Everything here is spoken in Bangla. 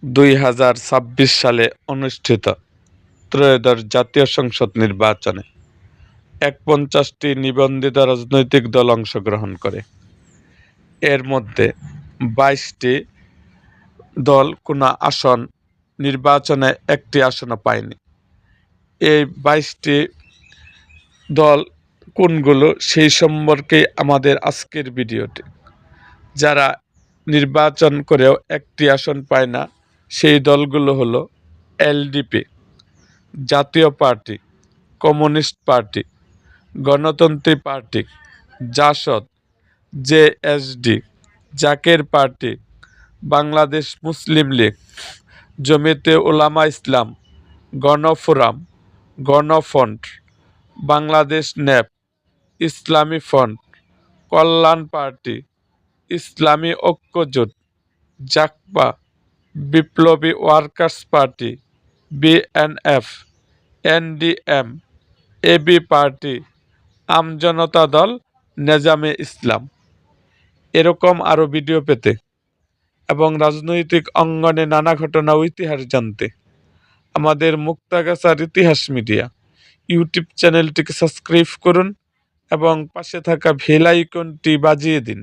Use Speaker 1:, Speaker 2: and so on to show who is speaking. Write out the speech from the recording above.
Speaker 1: 2026 সালে অনুষ্ঠিত ত্রয়োদশ জাতীয় সংসদ নির্বাচনে ৪১টি নিবন্ধিত রাজনৈতিক দল অংশগ্রহণ করে। এর মধ্যে ২২টি দল কোনো আসন নির্বাচনে একটি আসনও পায়নি। এই ২২টি দল কোনগুলো সেই সম্পর্কে আমাদের আজকের ভিডিওটি। যারা নির্বাচন করেও একটি আসন পায় না সেই দলগুলো হলো LDP, Jatiya Party, Communist Party, Gonotontri Party, JASAD, JSD, Zaker Party, Bangladesh Muslim League, Jamiat Ulama Islam, Gonoforum, Gonofront, Bangladesh NAP, Islami Front, Kalyan Party, Islami Oikyajot, Jagpa, Biplobi Workers Party, BNF, NDM, AB Party, Amjanata Dal, Nizam-e ইসলাম। এরকম আরও ভিডিও পেতে এবং রাজনৈতিক অঙ্গনে নানা ঘটনা ও ইতিহাস জানতে আমাদের মুক্তাগাছার ইতিহাস মিডিয়া ইউটিউব চ্যানেলটিকে সাবস্ক্রাইব করুন এবং পাশে থাকা বেল আইকনটি বাজিয়ে দিন।